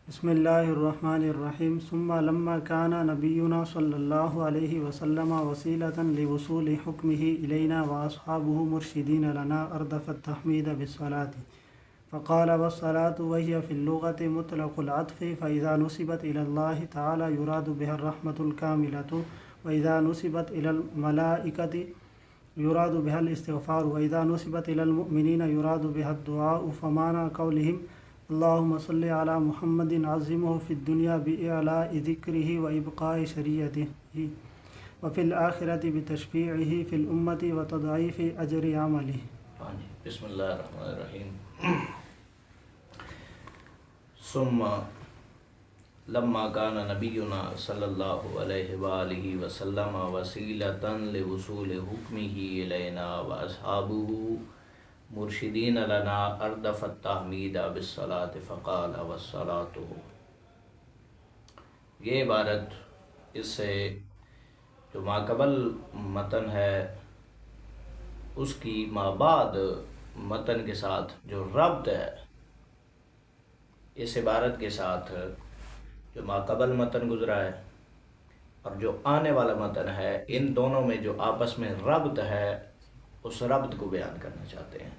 بسم اللہ الرحمن الرحیم ثم لما كان نبینا صلی اللہ علیہ وسلم وسیلة لوصول حکمہ الینا واصحابہ مرشدین لنا اردف التحمید بالصلاة فقال والصلاة وهي في اللغة مطلق العطف فإذا نسبت إلى الله تعالى يراد بها الرحمة الكاملة وإذا نسبت إلى الملائكة يراد بها الاستغفار وإذا نسبت إلى المؤمنين يراد بها الدعاء فمعنى قولهم اللهم صل على محمد عظمه في الدنيا بإعلاء ذكره وإبقاء شريعته وفي الآخرة بتشفيعه في الأمة وتضعيف أجر عمله. بسم اللہ الرحمن الرحیم. ثم لما كان نبينا صلی اللہ علیہ وآلہ وسلم وسیلة لوصول حکمہ الینا واصحابہ مرشدین لنا اردف التحمید بالصلاة فقال والصلاة. یہ عبارت اس سے جو ماقبل متن ہے اس کی مابعد متن کے ساتھ جو ربط ہے اس عبارت کے ساتھ جو ماقبل متن گزرا ہے اور جو آنے والا متن ہے ان دونوں میں جو آپس میں ربط ہے اس ربط کو بیان کرنا چاہتے ہیں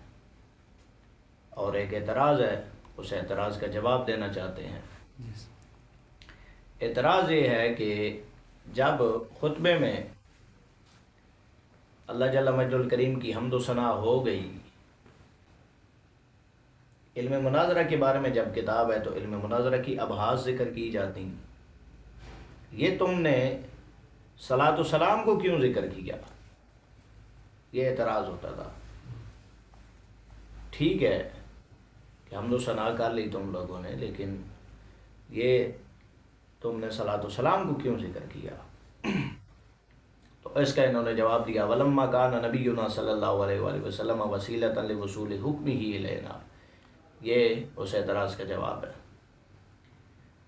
اور ایک اعتراض ہے اس اعتراض کا جواب دینا چاہتے ہیں. اعتراض یہ ہے کہ جب خطبے میں اللہ جل مجد الکریم کی حمد و ثنا ہو گئی، علم مناظرہ کے بارے میں جب کتاب ہے تو علم مناظرہ کی ابحاث ذکر کی جاتی، یہ تم نے صلاۃ و سلام کو کیوں ذکر کیا؟ یہ اعتراض ہوتا تھا. ٹھیک ہے کہ حمد و ثنا کر لی تم لوگوں نے، لیکن یہ تم نے صلاۃ و سلام کو کیوں ذکر کیا؟ تو اس کا انہوں نے جواب دیا ولما کان نبینا صلی اللہ علیہ وآلہ وسلم وسیلۃ لوصول حکمہ الینا. یہ اس اعتراض کا جواب ہے.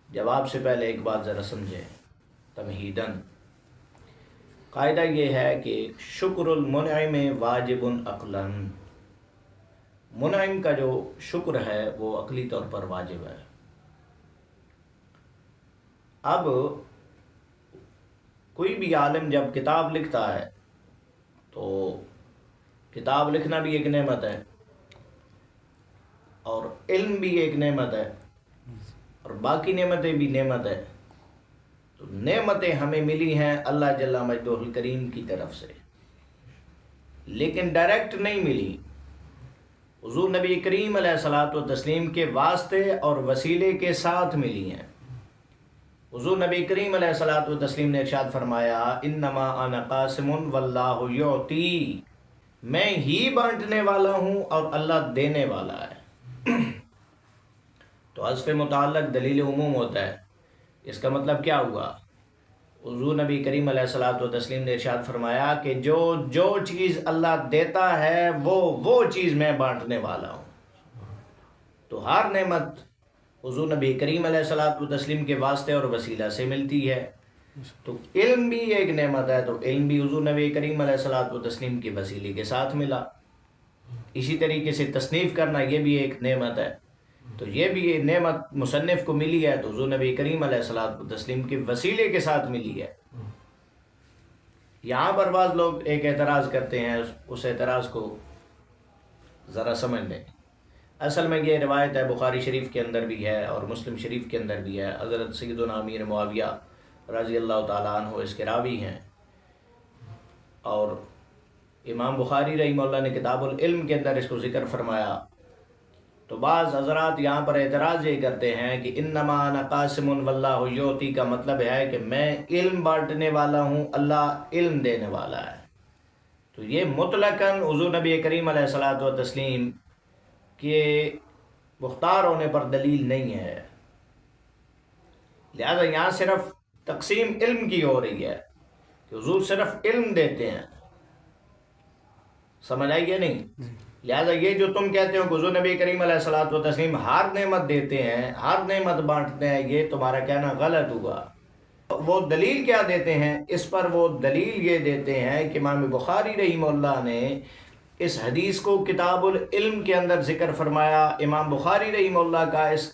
جواب سے پہلے ایک بات ذرا سمجھیں تمہیداً. قاعدہ یہ ہے کہ شکر المنعم واجب عقلاً. منعم کا جو شکر ہے وہ عقلی طور پر واجب ہے. اب کوئی بھی عالم جب کتاب لکھتا ہے تو کتاب لکھنا بھی ایک نعمت ہے اور علم بھی ایک نعمت ہے اور باقی نعمتیں بھی نعمت ہے. تو نعمتیں ہمیں ملی ہیں اللہ جل مجدہ الکریم کی طرف سے، لیکن ڈائریکٹ نہیں ملی. حضور نبی کریم علیہ الصلاۃ والتسلیم کے واسطے اور وسیلے کے ساتھ ملی ہیں. حضور نبی کریم علیہ الصلاۃ والتسلیم نے ارشاد فرمایا انما انا قاسم واللہ یعطی. میں ہی بانٹنے والا ہوں اور اللہ دینے والا ہے. تو حذف متعلق دلیل عموم ہوتا ہے. اس کا مطلب کیا ہوا؟ حضور نبی کریم علیہ الصلاۃ والتسلیم نے ارشاد فرمایا کہ جو چیز اللہ دیتا ہے وہ چیز میں بانٹنے والا ہوں. تو ہر نعمت حضور نبی کریم علیہ الصلاۃ والتسلیم کے واسطے اور وسیلہ سے ملتی ہے. تو علم بھی ایک نعمت ہے، تو علم بھی حضور نبی کریم علیہ الصلاۃ والتسلیم کے وسیلے کے ساتھ ملا. اسی طریقے سے تصنیف کرنا یہ بھی ایک نعمت ہے، تو یہ بھی یہ نعمت مصنف کو ملی ہے تو حضور نبی کریم علیہ الصلاۃ والتسلیم کے وسیلے کے ساتھ ملی ہے. یہاں پر بعض لوگ ایک اعتراض کرتے ہیں، اس اعتراض کو ذرا سمجھ لیں. اصل میں یہ روایت ہے بخاری شریف کے اندر بھی ہے اور مسلم شریف کے اندر بھی ہے. حضرت سیدنا امیر معاویہ رضی اللہ تعالیٰ عنہ اس کے راوی ہیں، اور امام بخاری رحمہ اللہ نے کتاب العلم کے اندر اس کو ذکر فرمایا. تو بعض حضرات یہاں پر اعتراض یہ کرتے ہیں کہ انما انا قاسم واللہ یعطی کا مطلب ہے کہ میں علم بانٹنے والا ہوں، اللہ علم دینے والا ہے. تو یہ مطلقاً حضور نبی کریم علیہ الصلاۃ والتسلیم کے مختار ہونے پر دلیل نہیں ہے. لہذا یہاں صرف تقسیم علم کی ہو رہی ہے کہ حضور صرف علم دیتے ہیں. سمجھ آئی یا نہیں؟ لہذا یہ جو تم کہتے ہو کہ حضور نبی کریم علیہ الصلاۃ والتسلیم ہر نعمت دیتے ہیں، ہر نعمت بانٹتے ہیں، یہ تمہارا کہنا غلط ہوا. وہ دلیل کیا دیتے ہیں؟ اس پر وہ دلیل یہ دیتے ہیں کہ امام بخاری رحمہ اللہ نے اس حدیث کو کتاب العلم کے اندر ذکر فرمایا. امام بخاری رحمہ اللہ کا اس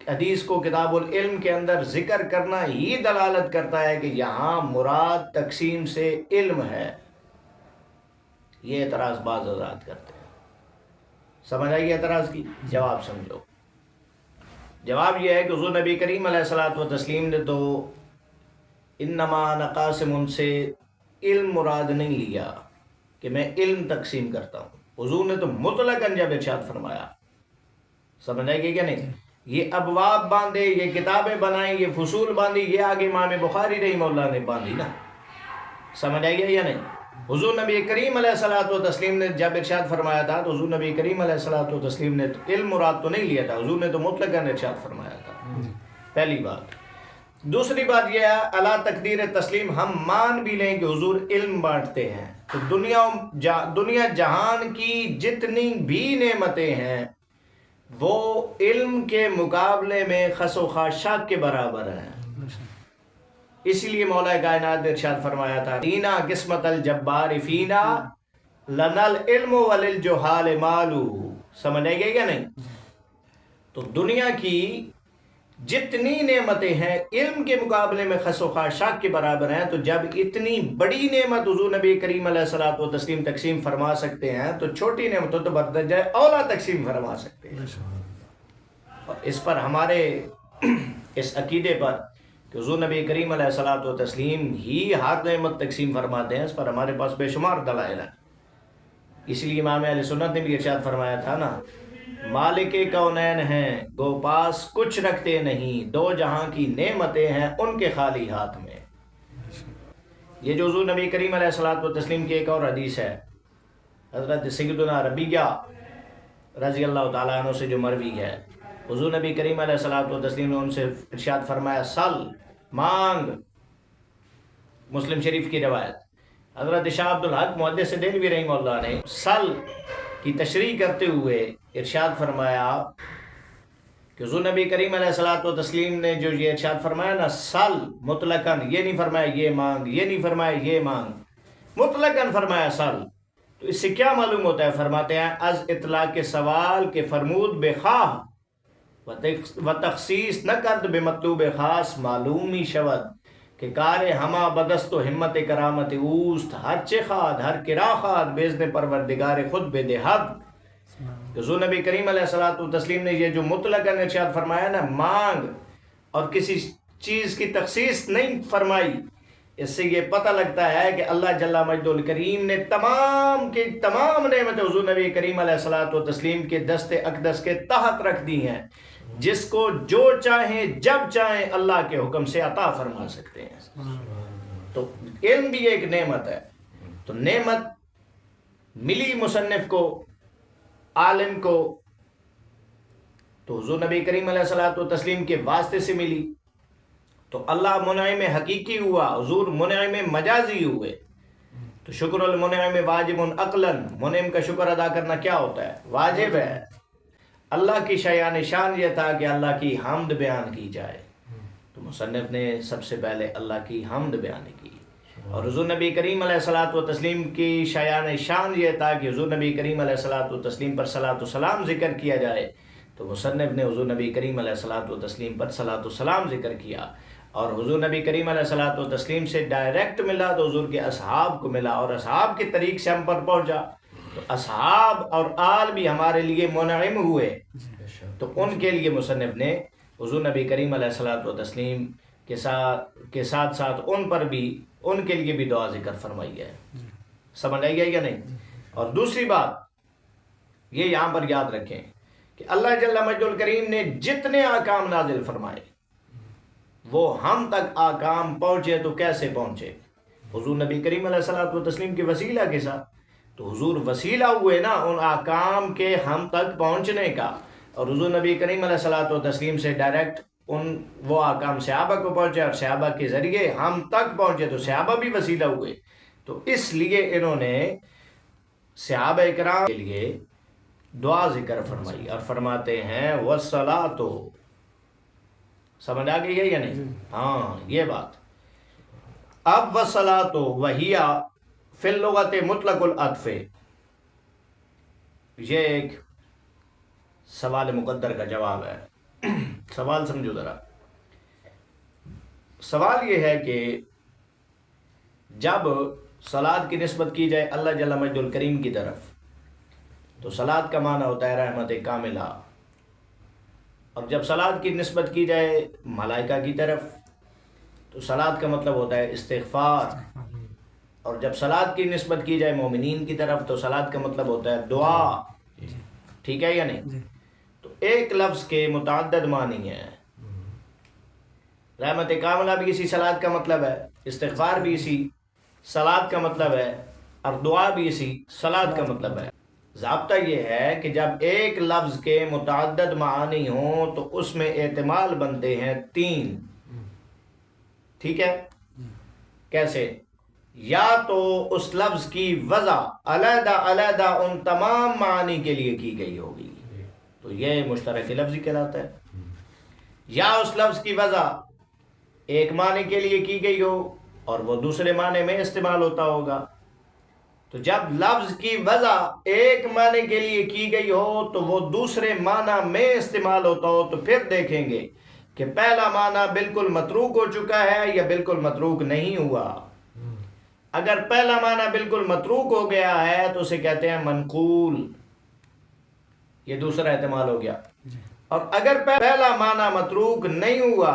حدیث کو کتاب العلم کے اندر ذکر کرنا ہی دلالت کرتا ہے کہ یہاں مراد تقسیم سے علم ہے. یہ اعتراض بعض حضرات کرتے ہیں. سمجھ آئی اعتراض کی؟ جواب سمجھو. جواب یہ ہے کہ حضور نبی کریم علیہ الصلوۃ والتسلیم نے تو انما انا قاسم سے علم مراد نہیں لیا کہ میں علم تقسیم کرتا ہوں. حضور نے تو مطلقاً جب ارشاد فرمایا، سمجھ آئے گی کیا نہیں؟ یہ ابواب باندھے، یہ کتابیں بنائیں، یہ فصول باندھی، یہ آگے امام بخاری رحمہ اللہ نے باندھی نا. سمجھ آئی گیا یا نہیں؟ حضور نبی کریم علیہ الصلوۃ والتسلیم نے جب ارشاد فرمایا تھا تو حضور نبی کریم علیہ الصلوۃ والتسلیم نے علم مراد تو نہیں لیا تھا، حضور نے تو مطلقاً ارشاد فرمایا تھا. پہلی بات. دوسری بات یہ ہے اللہ تقدیر تسلیم ہم مان بھی لیں کہ حضور علم بانٹتے ہیں تو دنیا جہان کی جتنی بھی نعمتیں ہیں وہ علم کے مقابلے میں خس و خاشاک کے برابر ہیں. اسی لیے مولا کائنات نے ارشاد فرمایا تھا اینا قسمت الجبار فینا لنا العلم وللجہال مالو. سمجھ آئی گئی کیا نہیں؟ تو دنیا کی جتنی نعمتیں ہیں علم کے مقابلے میں خس و خاشاک کے برابر ہیں. تو جب اتنی بڑی نعمت حضور نبی کریم علیہ الصلوۃ والتسلیم تقسیم فرما سکتے ہیں تو چھوٹی نعمتوں تو بدرجہ اولا تقسیم فرما سکتے ہیں. اور اس پر ہمارے اس عقیدے پر کہ حضور نبی کریم علیہ الصلوۃ والتسلیم ہی ہر نعمت تقسیم فرماتے ہیں، اس پر ہمارے پاس بے شمار دلائل ہیں. اس لیے امام اہل سنت نے بھی ارشاد فرمایا تھا نا، مالک کونین ہیں گو پاس کچھ رکھتے نہیں، دو جہاں کی نعمتیں ہیں ان کے خالی ہاتھ میں. یہ جو حضور نبی کریم علیہ الصلوۃ والتسلیم کی ایک اور حدیث ہے، حضرت سیدنا ربیعہ رضی اللہ تعالیٰ عنہ سے جو مروی ہے، حضور نبی کریم علیہ الصلوۃ والتسلیم نے ان سے ارشاد فرمایا سل مانگ. مسلم شریف کی روایت. حضرت شاہ عبدالحق محدث دہلوی رحمہ اللہ نے سل کی تشریح کرتے ہوئے ارشاد فرمایا کہ حضور نبی کریم علیہ الصلوۃ والتسلیم نے جو یہ ارشاد فرمایا نا سل مطلقاً، یہ نہیں فرمایا یہ مانگ، یہ نہیں فرمایا یہ مانگ، مطلقاً فرمایا سل. تو اس سے کیا معلوم ہوتا ہے؟ فرماتے ہیں از اطلاق کے سوال کے فرمود بے خواہ و تخصیص نہ کرد بے مطلوب خاص معلومی شود کہ کار ہما بدست و ہمت کرامت اوست ہر چخاد ہر کرا خاد بیزن پروردگار خود بے دہد. حضور نبی کریم علیہ الصلوۃ والتسلیم نے یہ جو مطلقاً ارشاد فرمایا نا مانگ اور کسی چیز کی تخصیص نہیں فرمائی، اس سے یہ پتہ لگتا ہے کہ اللہ جل مجدہ الکریم نے تمام کی تمام نعمتیں حضور نبی کریم علیہ الصلوۃ والتسلیم کے دست اقدس کے تحت رکھ دی ہیں، جس کو جو چاہیں جب چاہیں اللہ کے حکم سے عطا فرما سکتے ہیں. تو علم بھی ایک نعمت ہے. تو نعمت ملی مصنف کو، عالم کو، تو حضور نبی کریم علیہ الصلوۃ والتسلیم کے واسطے سے ملی. تو اللہ منعم حقیقی ہوا، حضور منعم مجازی ہوئے. تو شکر المنعم واجب عقلاً، منعم کا شکر ادا کرنا کیا ہوتا ہے؟ واجب ہے. اللہ کی شایان شان یہ تھا کہ اللہ کی حمد بیان کی جائے، تو مصنف نے سب سے پہلے اللہ کی حمد بیان کی. اور حضور نبی کریم علیہ الصلوۃ والتسلیم کی شایان شان یہ تھا کہ حضور نبی کریم علیہ الصلوۃ والتسلیم پر صلاۃ و سلام ذکر کیا جائے، تو مصنف نے حضور نبی کریم علیہ الصلوۃ والتسلیم پر صلاۃ و سلام ذکر کیا. اور حضور نبی کریم علیہ الصلوۃ والتسلیم سے ڈائریکٹ ملا تو حضور کے اصحاب کو ملا، اور اصحاب کے طریق سے ہم پر پہنچا، تو اصحاب اور آل بھی ہمارے لیے منعم ہوئے. تو ان کے لیے مصنف نے حضور نبی کریم علیہ الصلوۃ والتسلیم کے ساتھ ساتھ ان پر بھی، ان کے لیے بھی دعا ذکر فرمائی ہے. سمجھ آئی گئی یا نہیں؟ اور دوسری بات یہ یہاں پر یاد رکھیں کہ اللہ جل مجدہ الکریم نے جتنے احکام نازل فرمائے وہ ہم تک احکام پہنچے تو کیسے پہنچے؟ حضور نبی کریم علیہ الصلوۃ والتسلیم کے وسیلہ کے ساتھ. تو حضور وسیلہ ہوئے نا ان احکام کے ہم تک پہنچنے کا، اور حضور نبی کریم علیہ الصلوۃ والتسلیم سے ڈائریکٹ وہ احکام صحابہ کو پہنچے، اور صحابہ کے ذریعے ہم تک پہنچے، تو صحابہ بھی وسیلہ ہوئے. تو اس لیے انہوں نے صحابہ کرام کے لیے دعا ذکر فرمائی، اور فرماتے ہیں والصلاۃ. سمجھ آ گئی ہے یا نہیں؟ ہاں یہ بات. اب والصلاۃ وہی فی اللغت مطلق العطف، یہ ایک سوال مقدر کا جواب ہے. سوال سمجھو ذرا. سوال یہ ہے کہ جب صلات کی نسبت کی جائے اللہ جل مجد الکریم کی طرف تو صلات کا معنی ہوتا ہے رحمت کاملہ، اور جب صلات کی نسبت کی جائے ملائکہ کی طرف تو صلات کا مطلب ہوتا ہے استغفار، اور جب صلات کی نسبت کی جائے مومنین کی طرف تو صلات کا مطلب ہوتا ہے دعا. ٹھیک ہے یا نہیں؟ تو ایک لفظ کے متعدد معنی ہیں. رحمت کاملہ بھی اسی صلات کا مطلب ہے، استغفار بھی اسی صلات کا مطلب ہے، اور دعا بھی اسی صلات کا مطلب ہے. ضابطہ یہ ہے کہ جب ایک لفظ کے متعدد معانی ہوں تو اس میں احتمال بنتے ہیں 3. ٹھیک ہے؟ کیسے؟ یا تو اس لفظ کی وضع علیحدہ علیحدہ ان تمام معانی کے لیے کی گئی ہوگی تو یہ مشترک لفظی کہلاتا ہے، یا اس لفظ کی وضع ایک معنی کے لیے کی گئی ہو اور وہ دوسرے معنی میں استعمال ہوتا ہوگا. تو جب لفظ کی وضع ایک معنی کے لیے کی گئی ہو تو وہ دوسرے معنی میں استعمال ہوتا ہو تو پھر دیکھیں گے کہ پہلا معنی بالکل متروک ہو چکا ہے یا بالکل متروک نہیں ہوا. اگر پہلا معنی بالکل متروک ہو گیا ہے تو اسے کہتے ہیں منقول، یہ دوسرا احتمال ہو گیا. اور اگر پہلا معنی متروک نہیں ہوا،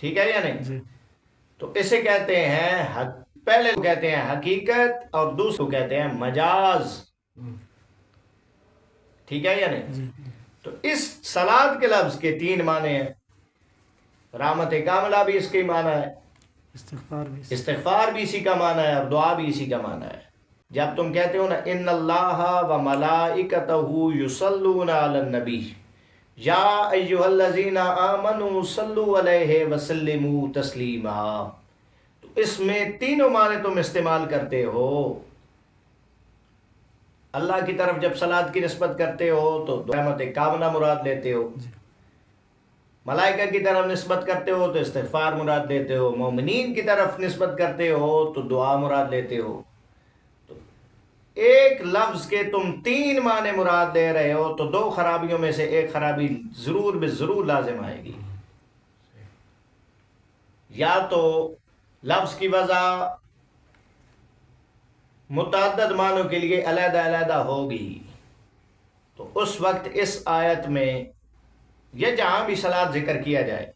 ٹھیک ہے یا نہیں، تو اسے کہتے ہیں پہلے کو کہتے ہیں حقیقت اور دوسرے کو کہتے ہیں مجاز. ٹھیک ہے یا نہیں؟ تو اس صلات کے لفظ کے 3 معنی ہیں. رحمت کاملہ بھی اس کے معنی ہے، استغفار بھی اسی کا معنی ہے، اور دعا بھی اسی کا معنی ہے. جب تم کہتے ہو نا ان اللہ و ملائکتہ یصلون علی النبی یا ایھا الذین آمنوا صلوا علیہ وسلموا تسلیما، تو اس میں تینوں معنی تم استعمال کرتے ہو. اللہ کی طرف جب صلات کی نسبت کرتے ہو تو رحمت کاملہ مراد لیتے ہو، ملائکہ کی طرف نسبت کرتے ہو تو استغفار مراد لیتے ہو، مومنین کی طرف نسبت کرتے ہو تو دعا مراد لیتے ہو. تو ایک لفظ کے تم 3 معنی مراد دے رہے ہو تو 2 خرابیوں میں سے ایک خرابی ضرور بے ضرور لازم آئے گی. یا تو لفظ کی وضع متعدد معنوں کے لیے علیحدہ علیحدہ ہوگی تو اس وقت اس آیت میں یہ جہاں بھی صلات ذکر کیا جائے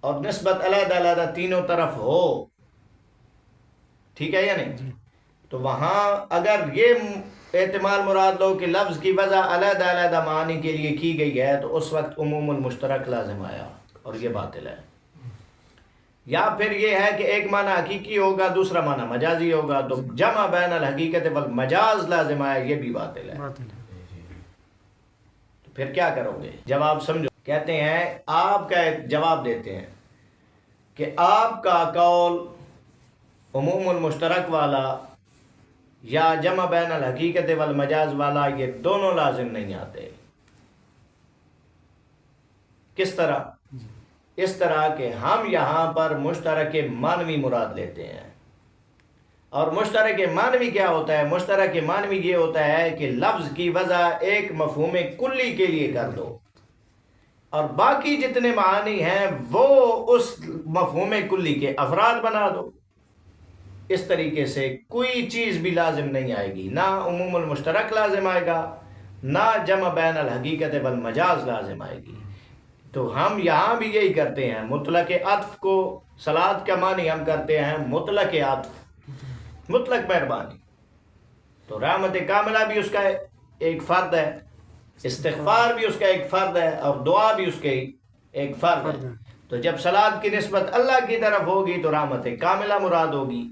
اور نسبت علیحدہ علیحدہ تینوں طرف ہو، ٹھیک ہے یا نہیں، تو وہاں اگر یہ احتمال مراد لو کہ لفظ کی وضع علیحدہ علیحدہ معنی کے لیے کی گئی ہے تو اس وقت عموم المشترک لازم آیا اور یہ باطل ہے. یا پھر یہ ہے کہ ایک معنی حقیقی ہوگا دوسرا معنی مجازی ہوگا تو جمع بین الحقیقت والمجاز لازم آیا، یہ بھی باطل ہے. پھر کیا کرو گے؟ جواب سمجھو. کہتے ہیں آپ کا ایک جواب دیتے ہیں کہ آپ کا قول عموم المشترک والا یا جمع بین الحقیقت والمجاز والا یہ دونوں لازم نہیں آتے. کس طرح؟ اس طرح کہ ہم یہاں پر مشترک معنوی مراد لیتے ہیں. اور مشترک معنوی کیا ہوتا ہے؟ مشترک معنوی یہ ہوتا ہے کہ لفظ کی وضع ایک مفہوم کلی کے لیے کر دو اور باقی جتنے معانی ہیں وہ اس مفہوم کلی کے افراد بنا دو. اس طریقے سے کوئی چیز بھی لازم نہیں آئے گی، نہ عموم المشترک لازم آئے گا نہ جمع بین الحقیقت والمجاز لازم آئے گی. تو ہم یہاں بھی یہی کرتے ہیں، مطلق عطف کو صلات کا معنی ہم کرتے ہیں مطلق عطف، مطلق مہربانی. تو رحمت کاملہ بھی اس کا ایک فرد ہے، استغفار بھی اس کا ایک فرد ہے، اور دعا بھی اس کے ایک فرد ہے. تو جب صلات کی نسبت اللہ کی طرف ہوگی تو رحمت کاملہ مراد ہوگی،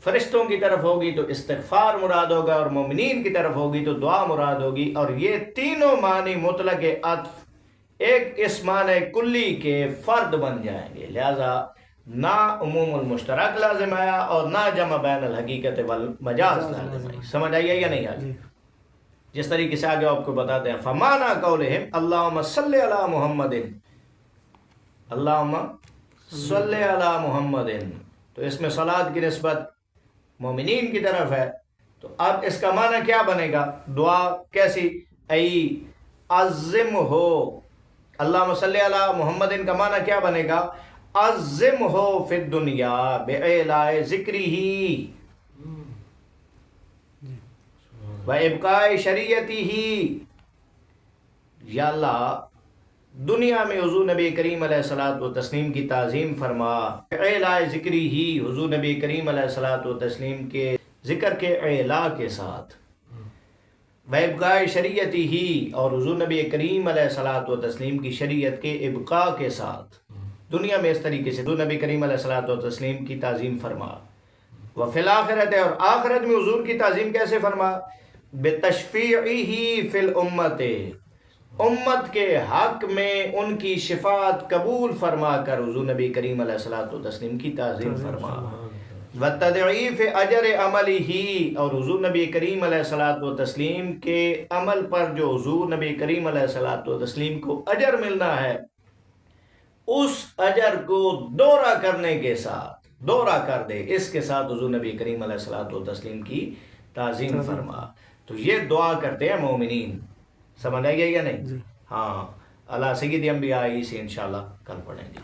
فرشتوں کی طرف ہوگی تو استغفار مراد ہوگا، اور مومنین کی طرف ہوگی تو دعا مراد ہوگی. اور یہ تینوں معنی مطلق عطف ایک اس معنی کلی کے فرد بن جائیں گے. لہذا نہ عموم المشترک لازم آیا اور نہ جمع بین الحقیقت والمجاز لازم آئی. سمجھ آئی ہے یا نہیں آئی؟ جس طریقے سے آگے آپ کو بتاتے ہیں فمانا قولہم اللہم صلی علی محمد، اللہم صلی علی محمد، تو اس میں صلات کی نسبت مومنین کی طرف ہے. تو اب اس کا معنی کیا بنے گا؟ دعا کیسی؟ ای عظم ہو. اللہم صلی علی محمد کا معنی کیا بنے گا؟ عظم ہو فی الدنیا بِإِعْلَاءِ ذِكْرِهِ وَإِبْقَاءِ شَرِيعَتِهِ. یا اللہ دنیا میں حضور نبی کریم علیہ الصلوۃ والتسلیم کی تعظیم فرما. اعلاء ذکری ہی، حضور نبی کریم علیہ الصلوۃ والتسلیم کے ذکر کے اعلاء کے ساتھ. وَإِبْقَاءِ شَرِيعَتِهِ، اور حضور نبی کریم علیہ الصلوۃ والتسلیم کی شریعت کے ابقاء کے ساتھ دنیا میں اس طریقے سے حضور نبی کریم علیہ الصلوۃ والتسلیم کی تعظیم فرما. وفی الآخرت، اور آخرت میں حضور کی تعظیم کیسے فرما؟ بتشفیعہ فی الامت، امت کے حق میں ان کی شفاعت قبول فرما کر حضور نبی کریم علیہ الصلوۃ والتسلیم کی تعظیم فرما. وتضعیف اجر عملہ، اور حضور نبی کریم علیہ الصلوۃ والتسلیم کے عمل پر جو حضور نبی کریم علیہ الصلوۃ والتسلیم کو اجر ملنا ہے، اس اجر کو دورہ کرنے کے ساتھ، دورہ کر دے، اس کے ساتھ حضور نبی کریم علیہ الصلوۃ والتسلیم کی تعظیم فرما. تو یہ دعا کرتے ہیں مومنین. سمجھ آئی گئی یا نہیں؟ ہاں. اللہ سید انبیاء سے انشاءاللہ کل پڑھیں گے.